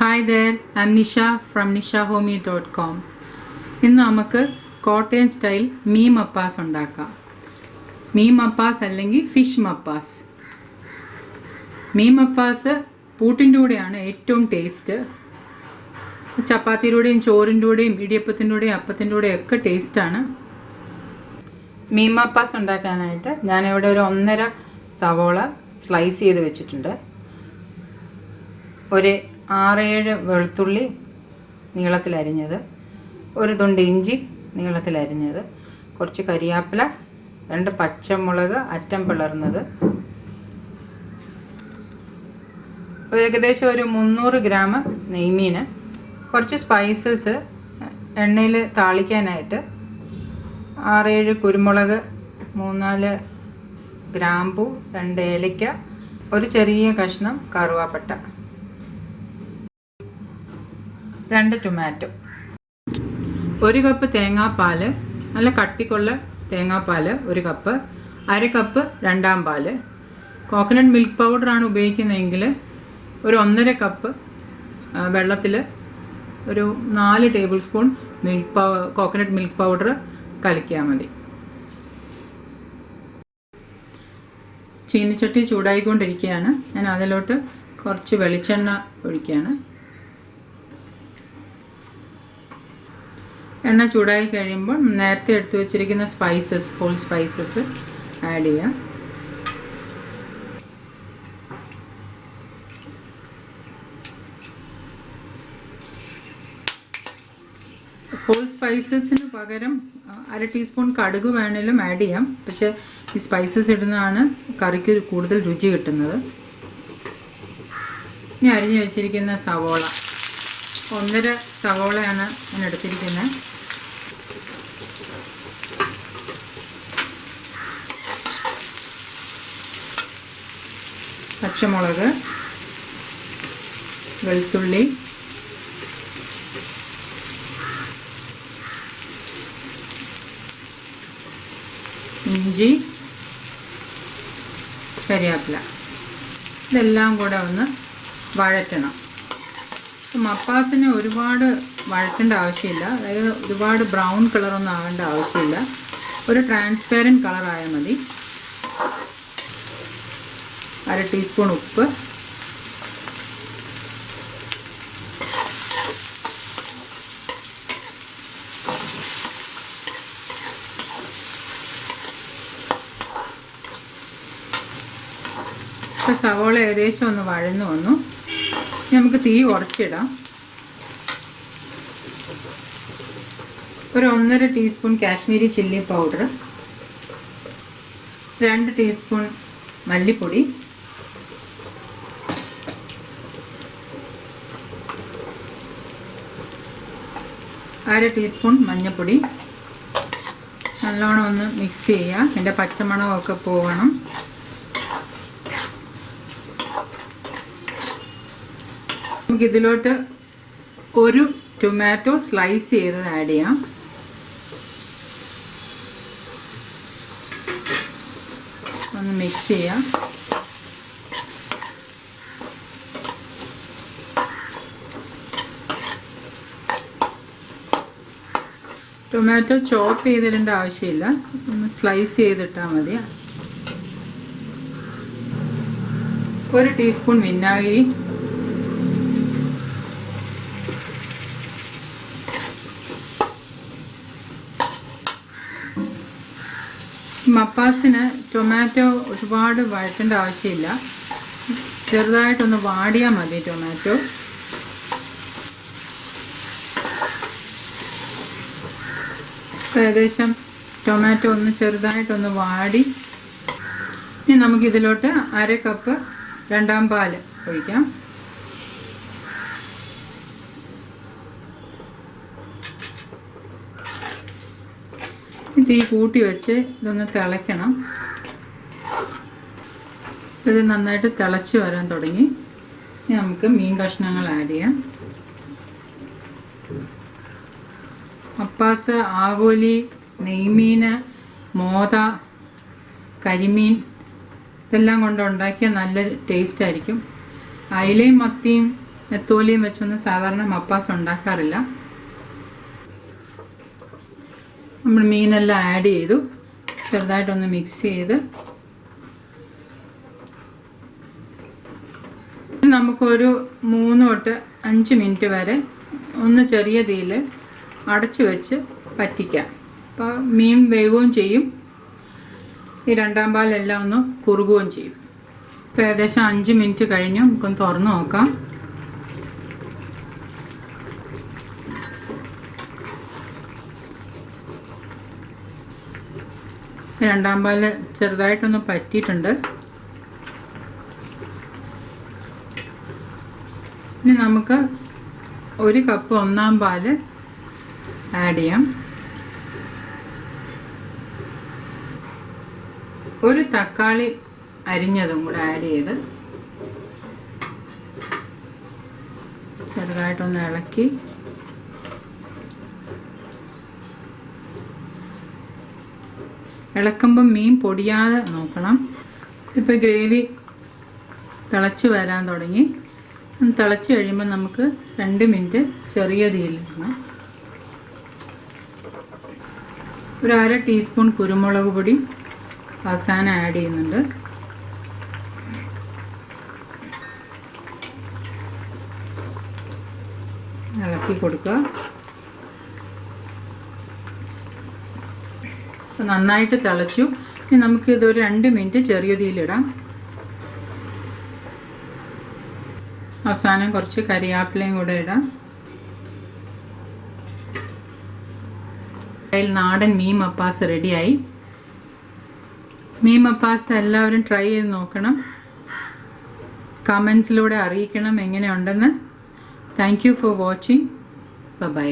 Hi there, I'm Nisha from nishahomey.com. ഇന്ന് നമുക്ക് Kottayam style മീൻ മപ്പാസ് ഉണ്ടാക്കാം. മീൻ മപ്പാസ് അല്ലെങ്കിൽ ഫിഷ് മപ്പാസ്. മീൻ മപ്പാസ് പൂട്ടിൻ്റെ കൂടെയാണ് ഏറ്റവും ടേസ്റ്റ്. ചപ്പാത്തിയുടെയും ചോറിൻ്റെ കൂടെയും ഇടിയപ്പത്തിൻ്റെ കൂടെയും അപ്പത്തിൻ്റെ കൂടെയും ഒക്കെ ടേസ്റ്റാണ്. മീൻ മപ്പാസ് ഉണ്ടാക്കാനായിട്ട് ഞാനിവിടെ ഒരു 1.5 സവോള സ്ലൈസ് ചെയ്ത് വെച്ചിട്ടുണ്ട്. ഒരു 6-7 വെളുത്തുള്ളി നീളത്തിലരിഞ്ഞത്, ഒരു തുണ്ട് ഇഞ്ചി നീളത്തിലരിഞ്ഞത്, കുറച്ച് കരിയാപ്പില, 2 പച്ചമുളക് അറ്റം പിളർന്നത്, ഏകദേശം ഒരു 300 ഗ്രാം നെയ്മീൻ, കുറച്ച് സ്പൈസസ് എണ്ണയിൽ താളിക്കാനായിട്ട് 6-7 കുരുമുളക്, 3-4 ഗ്രാമ്പു, 2 ഏലക്ക, ഒരു ചെറിയ കഷ്ണം കറുവാപ്പട്ട, 2 ടൊമാറ്റോ, 1 കപ്പ് തേങ്ങാപ്പാൽ, നല്ല കട്ടിക്കുള്ള തേങ്ങാപ്പാൽ 1 കപ്പ്, 1/2 കപ്പ് രണ്ടാം പാൽ. കോക്കനട്ട് മിൽക്ക് പൗഡറാണ് ഉപയോഗിക്കുന്നതെങ്കിൽ ഒരു 1.5 കപ്പ് വെള്ളത്തിൽ ഒരു 4 tablespoon coconut milk powder കലക്കിയാൽ മതി. ചീനിച്ചട്ടി ചൂടായിക്കൊണ്ടിരിക്കുകയാണ്. ഞാൻ അതിലോട്ട് കുറച്ച് വെളിച്ചെണ്ണ ഒഴിക്കുകയാണ്. എണ്ണ ചൂടായി കഴിയുമ്പോൾ നേരത്തെ എടുത്തു വെച്ചിരിക്കുന്ന സ്പൈസസ്, ഹോൾ സ്പൈസസ് ആഡ് ചെയ്യാം. ഹോൾ സ്പൈസസിന് പകരം 1/2 ടീസ്പൂൺ കടുക് വേണേലും ആഡ് ചെയ്യാം. പക്ഷേ ഈ സ്പൈസസ് ഇടുന്നതാണ് കറിക്ക് കൂടുതൽ രുചി കിട്ടുന്നത്. ഇനി അരിഞ്ഞു വെച്ചിരിക്കുന്ന സവോള, 1.5 സവോളയാണ് ഞാൻ എടുത്തിരിക്കുന്നത്. പച്ചമുളക്, വെളുത്തുള്ളി, ഇഞ്ചി, കരിയാപ്പില, ഇതെല്ലാം കൂടെ ഒന്ന് വഴറ്റണം. മപ്പാസിന് ഒരുപാട് വഴറ്റേണ്ട ആവശ്യമില്ല, അതായത് ഒരുപാട് ബ്രൗൺ കളറൊന്നും ആവേണ്ട ആവശ്യമില്ല. ഒരു ട്രാൻസ്പെറൻറ്റ് കളറായാൽ മതി. 1/2 ടീസ്പൂൺ ഉപ്പ്, ഇപ്പോൾ സവോള ഏകദേശം ഒന്ന് വഴന്നു വന്നു. നമുക്ക് തീ കുറച്ചിടാം. ഒരു 1.5 teaspoon Kashmiri chilli powder, 2 teaspoon മല്ലിപ്പൊടി, 1/2 ടീസ്പൂൺ മഞ്ഞൾപ്പൊടി. നല്ലോണം ഒന്ന് മിക്സ് ചെയ്യുക. അതിൻ്റെ പച്ചമണമൊക്കെ പോകണം. നമുക്കിതിലോട്ട് ഒരു ടൊമാറ്റോ സ്ലൈസ് ചെയ്തത് ആഡ് ചെയ്യാം. ഒന്ന് മിക്സ് ചെയ്യാം. ടൊമാറ്റോ ചോപ്പ് ചെയ്തിടേണ്ട ആവശ്യമില്ല, ഒന്ന് സ്ലൈസ് ചെയ്തിട്ടാൽ മതി. 1 ടീസ്പൂൺ വിനാഗിരി, മപ്പാസിന് ടൊമാറ്റോ ഒരുപാട് വഴറ്റേണ്ട ആവശ്യമില്ല, ചെറുതായിട്ടൊന്ന് വാടിയാൽ മതി ടൊമാറ്റോ. ഏകദേശം ടൊമാറ്റോ ഒന്ന് ചെറുതായിട്ടൊന്ന് വാടി. ഇനി നമുക്കിതിലോട്ട് 1/2 കപ്പ് രണ്ടാം പാൽ ഒഴിക്കാം. തീ കൂട്ടി വെച്ച് ഇതൊന്ന് തിളയ്ക്കണം. ഇത് നന്നായിട്ട് തിളച്ച് വരാൻ തുടങ്ങി. ഇനി നമുക്ക് മീൻ കഷ്ണങ്ങൾ ആഡ് ചെയ്യാം. മപ്പാസ്, ആഗോലി, നെയ്മീൻ, മോത, കരിമീൻ ഇതെല്ലാം കൊണ്ട് ഉണ്ടാക്കിയ നല്ല ടേസ്റ്റ് ആയിരിക്കും. അയിലയും മത്തിയും നെത്തോലിയും വെച്ചൊന്നും സാധാരണ മപ്പാസ് ഉണ്ടാക്കാറില്ല. നമ്മൾ മീനെല്ലാം ആഡ് ചെയ്തു, ചെറുതായിട്ടൊന്ന് മിക്സ് ചെയ്ത് നമുക്കൊരു 3 തൊട്ട് 5 മിനിറ്റ് വരെ ഒന്ന് ചെറിയ തീയിൽ അടച്ചു വെച്ച് പറ്റിക്കാം. അപ്പോൾ മീൻ വേവുകയും ചെയ്യും, ഈ രണ്ടാം പാലെല്ലാം ഒന്ന് കുറുകുകയും ചെയ്യും. ഇപ്പോൾ ഏകദേശം 5 മിനിറ്റ് കഴിഞ്ഞു. നമുക്കൊന്ന് തുറന്ന് നോക്കാം. രണ്ടാം പാല് ചെറുതായിട്ടൊന്ന് പറ്റിയിട്ടുണ്ട്. ഇനി നമുക്ക് 1 കപ്പ് ഒന്നാം പാല് ആഡ് ചെയ്യാം. 1 തക്കാളി അരിഞ്ഞതും കൂടെ ആഡ് ചെയ്ത് ചെറുതായിട്ടൊന്ന് ഇളക്കി ഇളക്കുമ്പം മീൻ പൊടിയാതെ നോക്കണം. ഇപ്പോൾ ഗ്രേവി തിളച്ച് വരാൻ തുടങ്ങി. തിളച്ച് കഴിയുമ്പോൾ നമുക്ക് 2 മിനിറ്റ് ചെറിയ തീയിലിടണം. ഒരു 1/2 ടീസ്പൂൺ കുരുമുളക് പൊടി അവസാനം ആഡ് ചെയ്യുന്നുണ്ട്. ഇളക്കി കൊടുക്കുക. നന്നായിട്ട് തിളച്ചു. ഇനി നമുക്കിതൊരു 2 മിനിറ്റ് ചെറിയ തീയിലിടാം. അവസാനം കുറച്ച് കരിയാപ്പിലയും കൂടെ ഇടാം. നാടൻ മീൻ മപ്പാസ് റെഡിയായി. മീൻ മപ്പാസ് എല്ലാവരും ട്രൈ ചെയ്ത് നോക്കണം. കമൻസിലൂടെ അറിയിക്കണം എങ്ങനെയുണ്ടെന്ന്. Thank you for watching. By.